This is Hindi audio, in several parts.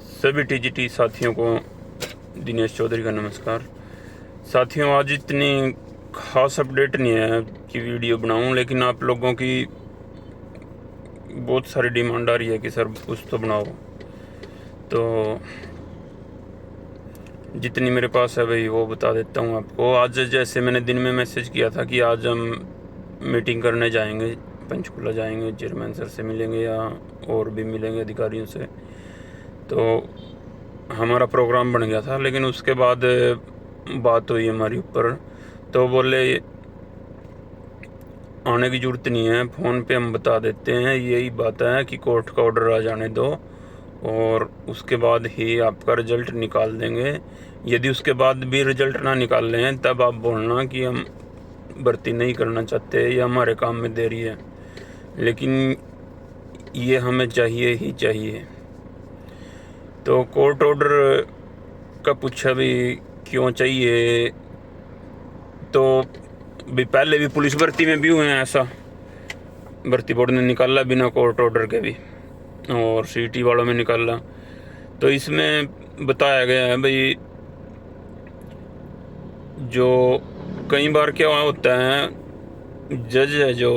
सभी टीजीटी साथियों को दिनेश चौधरी का नमस्कार। साथियों, आज इतनी खास अपडेट नहीं है कि वीडियो बनाऊं, लेकिन आप लोगों की बहुत सारी डिमांड आ रही है कि सर कुछ तो बनाओ। तो जितनी मेरे पास है भाई वो बता देता हूं आपको। आज जैसे मैंने दिन में मैसेज किया था कि आज हम मीटिंग करने जाएंगे, पंचकुला जाएंगे, चेयरमैन सर से मिलेंगे या और भी मिलेंगे अधिकारियों से। तो हमारा प्रोग्राम बन गया था, लेकिन उसके बाद बात हुई हमारी ऊपर, तो बोले आने की ज़रूरत नहीं है, फ़ोन पे हम बता देते हैं, यही बात है कि कोर्ट का ऑर्डर आ जाने दो और उसके बाद ही आपका रिज़ल्ट निकाल देंगे। यदि उसके बाद भी रिज़ल्ट ना निकाल लें तब आप बोलना कि हम भर्ती नहीं करना चाहते या हमारे काम में देरी है, लेकिन ये हमें चाहिए ही चाहिए। तो कोर्ट ऑर्डर का पूछा भी क्यों चाहिए, तो भी पहले भी पुलिस भर्ती में भी हुए हैं ऐसा, भर्ती बोर्ड ने निकाला बिना कोर्ट ऑर्डर के भी, और सीटी वालों में निकाला। तो इसमें बताया गया है भाई, जो कई बार क्या होता है, जज है जो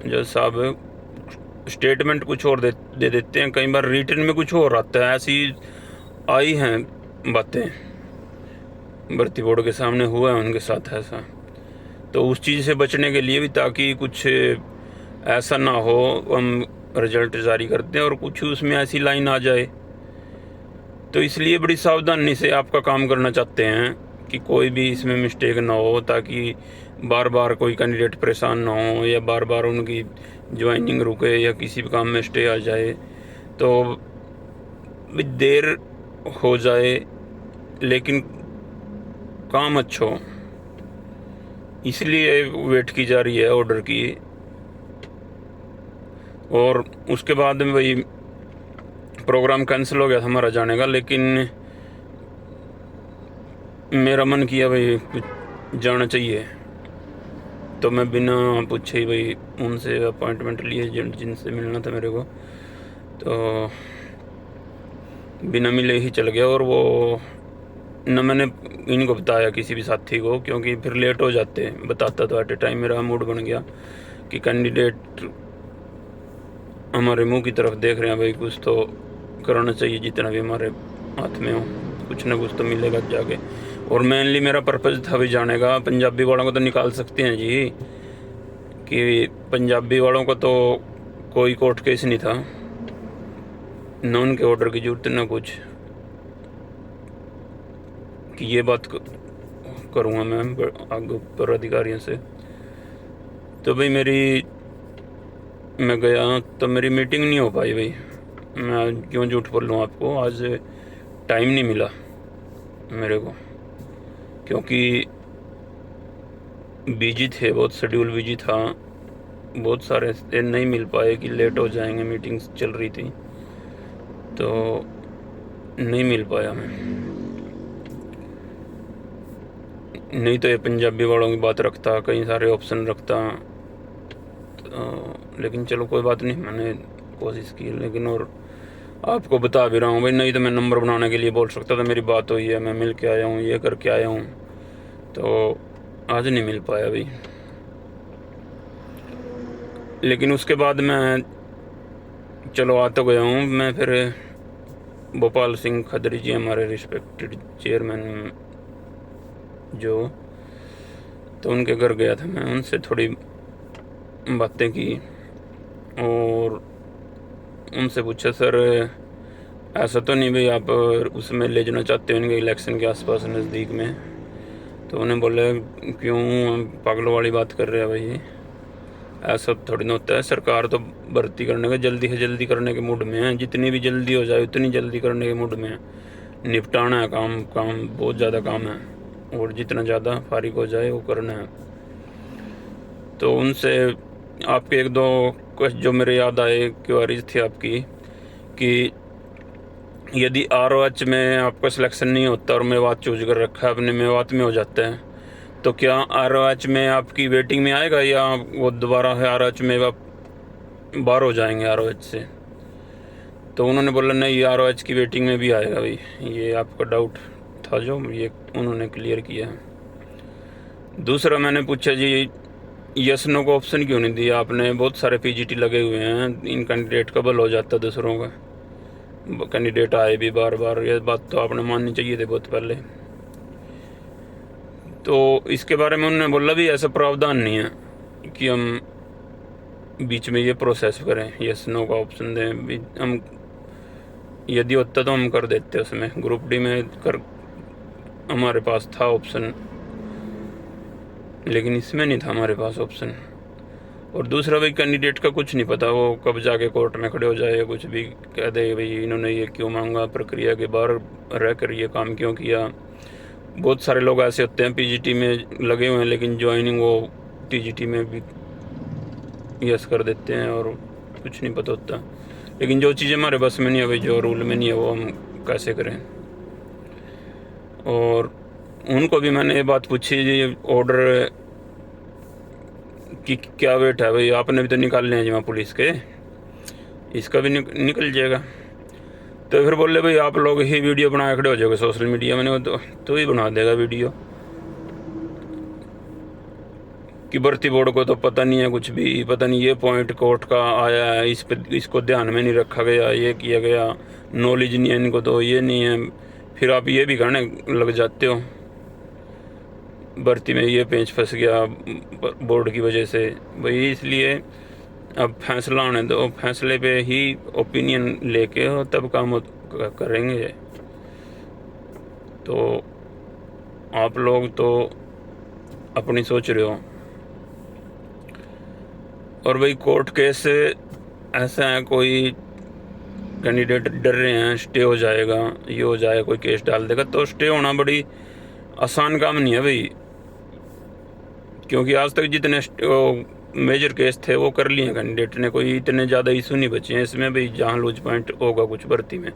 जज साहब स्टेटमेंट कुछ और दे देते हैं, कई बार रिटर्न में कुछ और आता है। ऐसी आई हैं बातें, भर्ती बोर्ड के सामने हुआ है उनके साथ ऐसा। तो उस चीज़ से बचने के लिए भी, ताकि कुछ ऐसा ना हो, हम रिजल्ट जारी करते हैं और कुछ उसमें ऐसी लाइन आ जाए, तो इसलिए बड़ी सावधानी से आपका काम करना चाहते हैं कि कोई भी इसमें मिस्टेक ना हो, ताकि बार बार कोई कैंडिडेट परेशान ना हो या बार बार उनकी ज्वाइनिंग रुके या किसी भी काम में स्टे आ जाए, तो भी देर हो जाए लेकिन काम अच्छा हो, इसलिए वेट की जा रही है ऑर्डर की। और उसके बाद में भाई प्रोग्राम कैंसिल हो गया था हमारा जाने का, लेकिन मेरा मन किया भाई जाना चाहिए, तो मैं बिना पूछे ही भाई उनसे अपॉइंटमेंट लिए जिनसे मिलना था मेरे को, तो बिना मिले ही चल गया। और वो न मैंने इनको बताया किसी भी साथी को, क्योंकि फिर लेट हो जाते। बताता तो एट ए टाइम मेरा मूड बन गया कि कैंडिडेट हमारे मुंह की तरफ देख रहे हैं, भाई कुछ तो करना चाहिए, जितना भी हमारे हाथ में हो कुछ ना कुछ तो मिलेगा जाके। और मेनली मेरा पर्पज़ था भी जाने का, पंजाबी वालों को तो निकाल सकते हैं जी, कि पंजाबी वालों को तो कोई कोर्ट केस नहीं था, न उनके ऑर्डर की जरूरत न कुछ, कि ये बात करूँगा मैं आगे ऊपर अधिकारियों से। तो भाई मैं गया तो मेरी मीटिंग नहीं हो पाई भाई, मैं क्यों झूठ बोलूँ आपको, आज टाइम नहीं मिला मेरे को, क्योंकि बिजी थे, बहुत शेड्यूल बिजी था, बहुत सारे नहीं मिल पाए कि लेट हो जाएंगे, मीटिंग्स चल रही थी तो नहीं मिल पाया मैं। नहीं तो ये पंजाबी वालों की बात रखता, कई सारे ऑप्शन रखता, तो लेकिन चलो कोई बात नहीं, मैंने कोशिश की। लेकिन और आपको बता भी रहा हूँ भाई, नहीं तो मैं नंबर बनाने के लिए बोल सकता था मेरी बात हुई है, मैं मिल के आया हूँ, ये करके आया हूँ, तो आज नहीं मिल पाया भाई। लेकिन उसके बाद मैं चलो आ तो गया हूँ मैं। फिर भोपाल सिंह खदरी जी हमारे रिस्पेक्टेड चेयरमैन जो, तो उनके घर गया था मैं, उनसे थोड़ी बातें की और उनसे पूछा, सर ऐसा तो नहीं भाई आप उसमें ले जाना चाहते हो इनके इलेक्शन के आसपास नज़दीक में? तो उन्हें बोले क्यों पागलों वाली बात कर रहे हैं भाई, ऐसा थोड़ी ना होता है, सरकार तो भर्ती करने का जल्दी से जल्दी करने के मूड में है, जितनी भी जल्दी हो जाए उतनी जल्दी करने के मूड में है, निपटाना है काम बहुत ज़्यादा काम है, और जितना ज़्यादा फारिग हो जाए वो करना है। तो उनसे आपके एक दो कुछ जो मेरे याद आए क्वेरीज थी आपकी, कि यदि ROH में आपका सिलेक्शन नहीं होता और मेवात चूज कर रखा है, अपने मेवात में हो जाता है, तो क्या ROH में आपकी वेटिंग में आएगा या वो दोबारा है ROH में आप बाहर हो जाएंगे ROH से? तो उन्होंने बोला नहीं ROH की वेटिंग में भी आएगा भाई, ये आपका डाउट था जो ये उन्होंने क्लियर किया है। दूसरा मैंने पूछा जी यस नो का ऑप्शन क्यों नहीं दिया आपने, बहुत सारे PGT लगे हुए हैं, इन कैंडिडेट का भला हो जाता दूसरों का, कैंडिडेट आए भी बार बार, ये बात तो आपने माननी चाहिए थी बहुत पहले। तो इसके बारे में उन्होंने बोला भी ऐसा प्रावधान नहीं है कि हम बीच में ये प्रोसेस करें, यस नो का ऑप्शन दें भी, हम यदि होता तो हम कर देते उसमें, ग्रुप डी में कर हमारे पास था ऑप्शन, लेकिन इसमें नहीं था हमारे पास ऑप्शन। और दूसरा भाई कैंडिडेट का कुछ नहीं पता, वो कब जाके कोर्ट में खड़े हो जाए या कुछ भी कह दे भाई इन्होंने ये क्यों मांगा, प्रक्रिया के बाहर रह कर ये काम क्यों किया। बहुत सारे लोग ऐसे होते हैं PGT में लगे हुए हैं लेकिन ज्वाइनिंग वो TGT में भी यस कर देते हैं और कुछ नहीं पता होता। लेकिन जो चीज़ें हमारे बस में नहीं है भाई, जो रूल में नहीं है, वो हम कैसे करें। और उनको भी मैंने ये बात पूछी जी ऑर्डर कि क्या वेट है भाई, आपने भी तो निकालने हैं जी वहाँ पुलिस के, इसका भी निकल जाएगा। तो फिर बोले भाई आप लोग ही वीडियो बना खड़े हो जाओगे सोशल मीडिया में, तो ही बना देगा वीडियो कि भर्ती बोर्ड को तो पता नहीं है कुछ भी, पता नहीं ये पॉइंट कोर्ट का आया है, इस पे इसको ध्यान में नहीं रखा गया, ये किया गया, नॉलेज नहीं है इनको, तो ये नहीं है। फिर आप ये भी कहने लग जाते हो भर्ती में ये पेंच फंस गया बोर्ड की वजह से भाई। इसलिए अब फैसला आने दो, फैसले पे ही ओपिनियन लेके तब काम करेंगे। तो आप लोग तो अपनी सोच रहे हो। और भाई कोर्ट केस ऐसा है, कोई कैंडिडेट डर रहे हैं स्टे हो जाएगा, ये हो जाएगा, कोई केस डाल देगा, तो स्टे होना बड़ी आसान काम नहीं है भाई, क्योंकि आज तक जितने मेजर केस थे वो कर लिए कैंडिडेट ने, कोई इतने ज़्यादा इशू नहीं बचे हैं इसमें भाई। जहाँ लूज पॉइंट होगा कुछ भर्ती में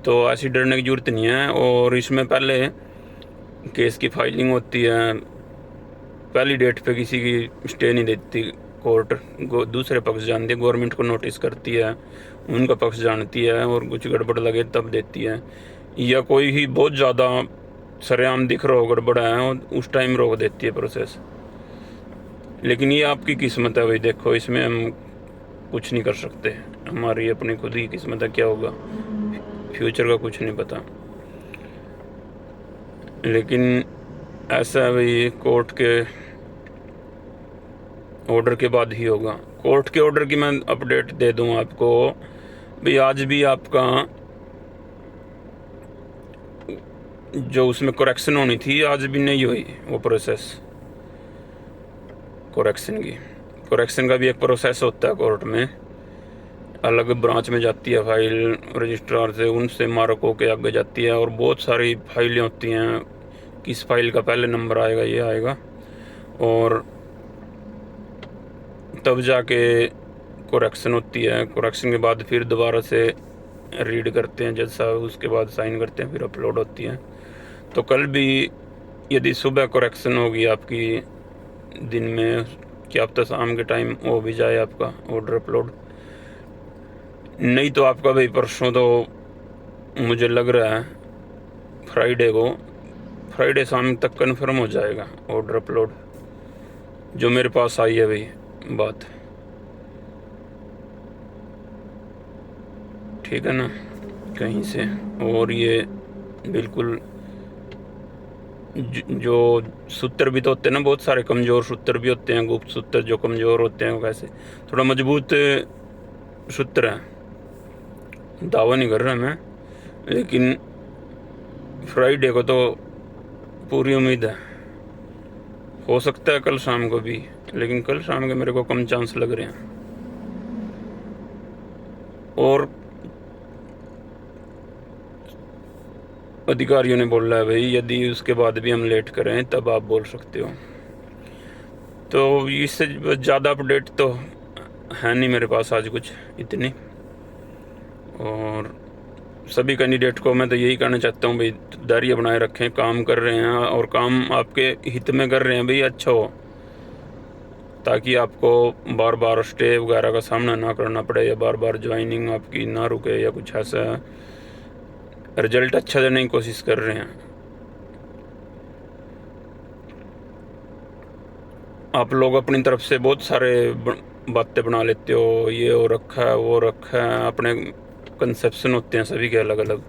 तो ऐसी डरने की जरूरत नहीं है। और इसमें पहले केस की फाइलिंग होती है, पहली डेट पे किसी की स्टे नहीं देती कोर्ट, दूसरे पक्ष जानती है, गवर्नमेंट को नोटिस करती है, उनका पक्ष जानती है और कुछ गड़बड़ लगे तब देती है, या कोई ही बहुत ज़्यादा सरेआम दिख रहा हो गड़बड़ है और उस टाइम रोक देती है प्रोसेस। लेकिन ये आपकी किस्मत है भाई, देखो इसमें हम कुछ नहीं कर सकते, हमारी अपनी खुद ही किस्मत है, क्या होगा फ्यूचर का कुछ नहीं पता। लेकिन ऐसा है भाई कोर्ट के ऑर्डर के बाद ही होगा। कोर्ट के ऑर्डर की मैं अपडेट दे दूं आपको भाई, आज भी आपका जो उसमें करेक्शन होनी थी आज भी नहीं हुई वो प्रोसेस करेक्शन की। करेक्शन का भी एक प्रोसेस होता है कोर्ट में, अलग ब्रांच में जाती है फाइल रजिस्ट्रार से, उनसे मार्क होके आगे जाती है और बहुत सारी फाइलें होती हैं, किस फाइल का पहले नंबर आएगा ये आएगा, और तब जाके करेक्शन होती है। करेक्शन के बाद फिर दोबारा से रीड करते हैं जज साहब, उसके बाद साइन करते हैं, फिर अपलोड होती है। तो कल भी यदि सुबह करेक्शन होगी आपकी दिन में, क्या अब तक शाम के टाइम हो भी जाए आपका ऑर्डर अपलोड, नहीं तो आपका भाई परसों तो मुझे लग रहा है फ्राइडे शाम तक कन्फर्म हो जाएगा ऑर्डर अपलोड, जो मेरे पास आई है भाई बात, ठीक है ना कहीं से। और ये बिल्कुल जो सूत्र भी तो होते हैं ना, बहुत सारे कमज़ोर सूत्र भी होते हैं, गुप्त सूत्र जो कमज़ोर होते हैं, वो कैसे थोड़ा मजबूत सूत्र है, दावा नहीं कर रहा मैं, लेकिन फ्राइडे को तो पूरी उम्मीद है, हो सकता है कल शाम को भी, लेकिन कल शाम के मेरे को कम चांस लग रहे हैं। और अधिकारियों ने बोला है भाई यदि उसके बाद भी हम लेट करें तब आप बोल सकते हो। तो इससे ज़्यादा अपडेट तो है नहीं मेरे पास आज कुछ इतनी। और सभी कैंडिडेट को मैं तो यही कहना चाहता हूँ भाई, धैर्य बनाए रखें, काम कर रहे हैं और काम आपके हित में कर रहे हैं भाई, अच्छा हो। ताकि आपको बार बार स्टे वगैरह का सामना ना करना पड़े या बार बार ज्वाइनिंग आपकी ना रुके या कुछ ऐसा। रिजल्ट अच्छा देने की कोशिश कर रहे हैं। आप लोग अपनी तरफ से बहुत सारे बातें बना लेते हो, ये हो रखा है वो रखा है, अपने कंसेप्शन होते हैं सभी के अलग अलग।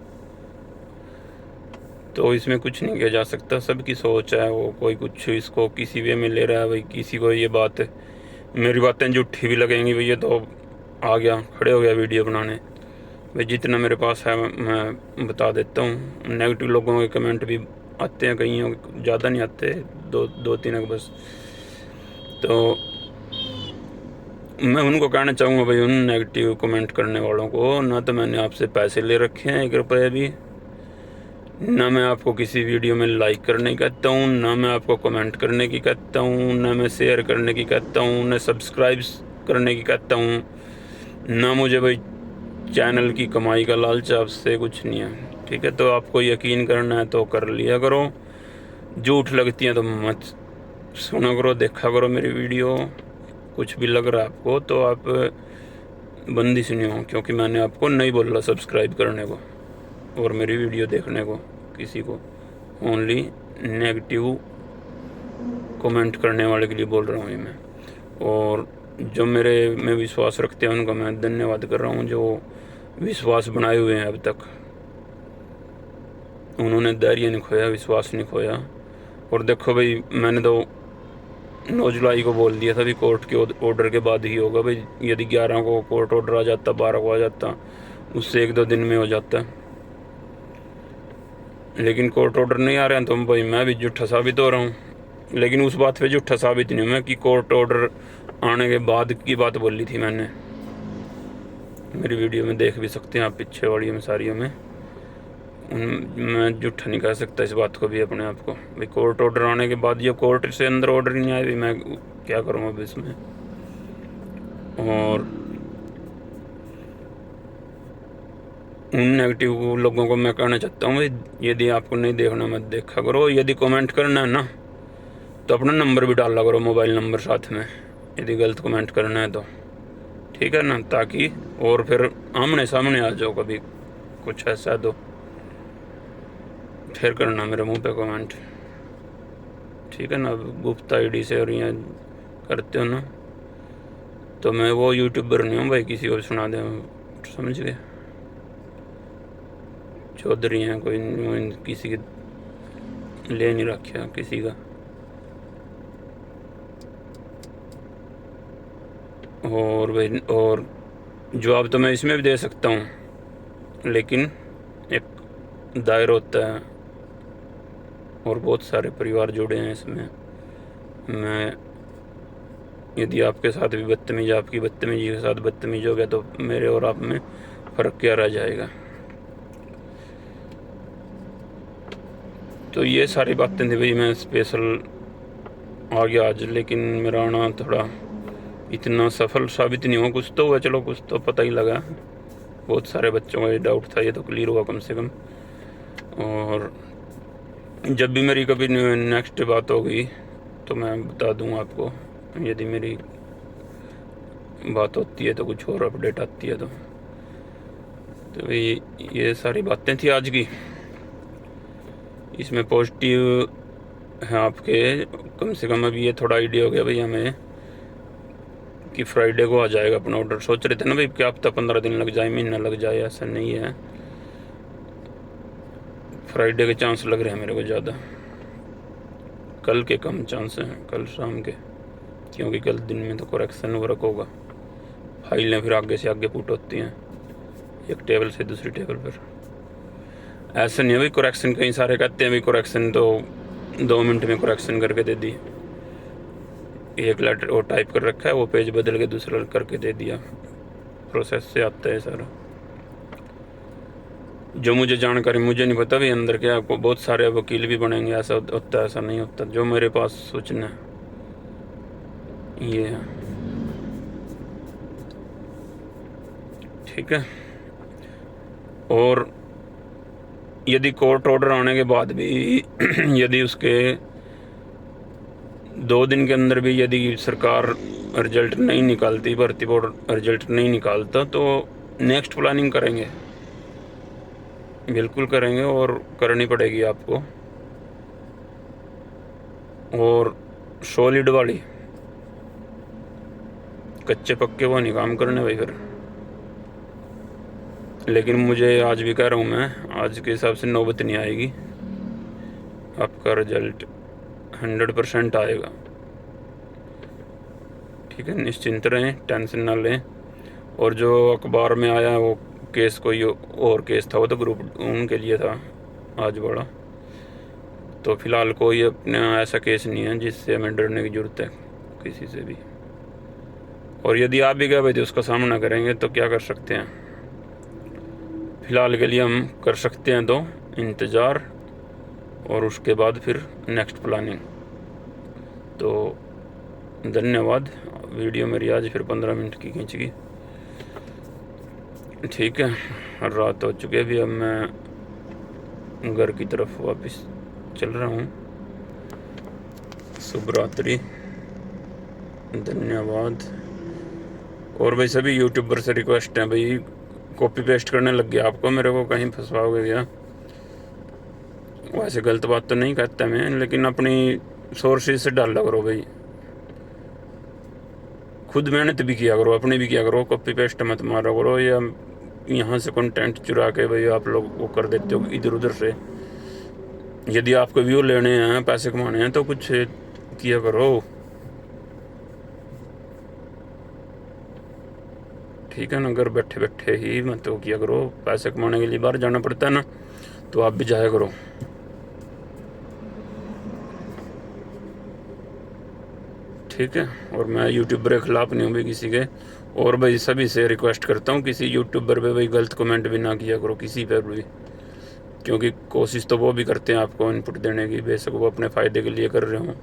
तो इसमें कुछ नहीं किया जा सकता, सबकी सोच है वो, कोई कुछ इसको किसी वे में ले रहा है। भाई किसी को ये बात मेरी बातें झूठी भी लगेंगी, भैया तो आ गया खड़े हो गया वीडियो बनाने। भाई जितना मेरे पास है मैं बता देता हूँ। नेगेटिव लोगों के कमेंट भी आते हैं, कहीं ज़्यादा नहीं आते, दो तीन बस। तो मैं उनको कहना चाहूँगा भाई, उन नेगेटिव कमेंट करने वालों को, ना तो मैंने आपसे पैसे ले रखे हैं 1 रुपये भी, ना मैं आपको किसी वीडियो में लाइक करने की कहता हूँ, ना मैं आपको कमेंट करने की कहता हूँ, ना मैं शेयर करने की कहता हूँ, ना सब्सक्राइब करने की कहता हूँ, ना मुझे भाई चैनल की कमाई का लालच, आपसे कुछ नहीं है। ठीक है, तो आपको यकीन करना है तो कर लिया करो, झूठ लगती हैं तो मत सुना करो, देखा करो मेरी वीडियो। कुछ भी लग रहा है आपको तो आप बंदी सुनिए हो, क्योंकि मैंने आपको नहीं बोला सब्सक्राइब करने को और मेरी वीडियो देखने को किसी को, ओनली नेगेटिव कमेंट करने वाले के लिए बोल रहा हूँ ये मैं। और जो मेरे में विश्वास रखते हैं उनका मैं धन्यवाद कर रहा हूँ, जो विश्वास बनाए हुए हैं अब तक, उन्होंने धैर्य नहीं खोया, विश्वास नहीं खोया। और देखो भाई, मैंने तो 9 जुलाई को बोल दिया था भी कोर्ट के ऑर्डर के बाद ही होगा भाई। यदि 11 को कोर्ट ऑर्डर आ जाता, 12 को आ जाता, उससे 1-2 दिन में हो जाता। लेकिन कोर्ट ऑर्डर नहीं आ रहे हैं तो भाई मैं भी झूठा साबित हो रहा हूँ। लेकिन उस बात पे झूठा साबित नहीं हूँ मैं कि कोर्ट ऑर्डर आने के बाद की बात बोली थी मैंने। मेरी वीडियो में देख भी सकते हैं आप, पीछे वाली में सारियों में। मैं झूठा नहीं कह सकता इस बात को भी अपने आप को भाई। कोर्ट ऑर्डर आने के बाद, ये कोर्ट से अंदर ऑर्डर ही नहीं आया भी, मैं क्या करूँ अब इसमें। और उन नेगेटिव लोगों को मैं कहना चाहता हूँ भाई, यदि आपको नहीं देखना मत देखा करो। यदि कमेंट करना है ना तो अपना नंबर भी डाला करो, मोबाइल नंबर साथ में, यदि गलत कमेंट करना है तो। ठीक है ना, ताकि और फिर आमने सामने आ जाओ कभी कुछ ऐसा तो फिर करना मेरे मुंह पे कमेंट। ठीक है ना, गुप्त आईडी से और यहाँ करते हो ना तो मैं वो यूट्यूबर नहीं हूँ भाई किसी को भी सुना दे, समझ गए। चौधरी हैं कोई, किसी के ले नहीं रखा किसी का। और भाई, और जवाब तो मैं इसमें भी दे सकता हूँ, लेकिन एक दायरा होता है और बहुत सारे परिवार जुड़े हैं इसमें। मैं यदि आपके साथ भी बदतमीज, आपकी बदतमीजी के साथ बदतमीज हो गया तो मेरे और आप में फ़र्क क्या रह जाएगा। तो ये सारी बातें थी भाई, मैं स्पेशल आ गया आज। लेकिन मेरा आना थोड़ा इतना सफल साबित नहीं हुआ, कुछ तो हुआ, चलो कुछ तो पता ही लगा। बहुत सारे बच्चों का ये डाउट था, ये तो क्लियर हुआ कम से कम। और जब भी मेरी कभी नेक्स्ट बात होगी तो मैं बता दूंगा आपको, यदि मेरी बात होती है तो कुछ और अपडेट आती है तो ये सारी बातें थी आज की। इसमें पॉजिटिव है आपके, कम से कम अभी ये थोड़ा आइडिया हो गया भाई हमें कि फ्राइडे को आ जाएगा अपना ऑर्डर। सोच रहे थे ना भाई क्या पता 15 दिन लग जाए, महीना लग जाए, ऐसा नहीं है। फ्राइडे के चांस लग रहे हैं मेरे को ज़्यादा, कल के कम चांस हैं, कल शाम के, क्योंकि कल दिन में तो करेक्शन वर्क होगा। फाइलें फिर आगे से आगे पुट होती हैं एक टेबल से दूसरी टेबल पर। ऐसा नहीं है भाई करेक्शन, कई सारे कहते हैं भाई करेक्शन तो 2 मिनट में करेक्शन करके दे दी, एक लेटर वो टाइप कर रखा है, वो पेज बदल के दूसरा करके दे दिया। प्रोसेस से आता है सारा, जो मुझे जानकारी, मुझे नहीं पता भाई अंदर क्या। आपको बहुत सारे वकील भी बनेंगे, ऐसा होता है ऐसा नहीं होता। जो मेरे पास सूचना ये है, ठीक है। और यदि कोर्ट ऑर्डर आने के बाद भी यदि उसके 2 दिन के अंदर भी यदि सरकार रिजल्ट नहीं निकालती, भर्ती बोर्ड रिजल्ट नहीं निकालता, तो नेक्स्ट प्लानिंग करेंगे, बिल्कुल करेंगे और करनी पड़ेगी आपको। और सॉलिड वाली, कच्चे पक्के वो नहीं काम करने भाई फिर। लेकिन मुझे आज भी कह रहा हूँ मैं, आज के हिसाब से नौबत नहीं आएगी, आपका रिजल्ट 100% आएगा। ठीक है, निश्चिंत रहें, टेंशन ना लें। और जो अखबार में आया वो केस कोई और केस था, वो तो ग्रुप उनके लिए था आज बड़ा। तो फिलहाल कोई अपना ऐसा केस नहीं है जिससे हमें डरने की ज़रूरत है किसी से भी। और यदि आप भी गए भाई तो उसका सामना करेंगे, तो क्या कर सकते हैं। फ़िलहाल के लिए हम कर सकते हैं तो इंतज़ार, और उसके बाद फिर नेक्स्ट प्लानिंग। तो धन्यवाद। वीडियो मेरी आज फिर 15 मिनट की खींच गई। ठीक है, रात हो चुकी है, अभी अब मैं घर की तरफ वापस चल रहा हूँ। शुभ रात्रि, धन्यवाद। और भाई सभी यूट्यूबर से रिक्वेस्ट है भाई, कॉपी पेस्ट करने लग गया आपको, मेरे को कहीं फंसवाओगे क्या। वैसे गलत बात तो नहीं कहता मैं, लेकिन अपनी सोर्सेज से डाला करो भाई, खुद मेहनत भी किया करो, अपनी भी किया करो, कॉपी पेस्ट मत मारा करो, या यहाँ से कंटेंट चुरा के भाई आप लोग वो कर देते हो इधर उधर से। यदि आपको व्यू लेने हैं, पैसे कमाने हैं, तो कुछ किया करो। ठीक है ना, घर बैठे बैठे ही मत वो किया करो। पैसे कमाने के लिए बाहर जाना पड़ता है ना, तो आप भी जाया करो। ठीक है, और मैं यूट्यूबर के खिलाफ नहीं हूँ भाई किसी के। और भाई सभी से रिक्वेस्ट करता हूँ, किसी यूट्यूबर पे भाई गलत कमेंट भी ना किया करो किसी पर भी, क्योंकि कोशिश तो वो भी करते हैं आपको इनपुट देने की, बेशक वो अपने फ़ायदे के लिए कर रहे हों।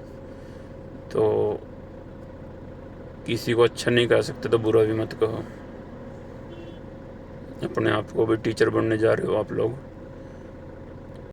तो किसी को अच्छा नहीं कह सकते तो बुरा भी मत कहो। अपने आप को भी टीचर बनने जा रहे हो आप लोग।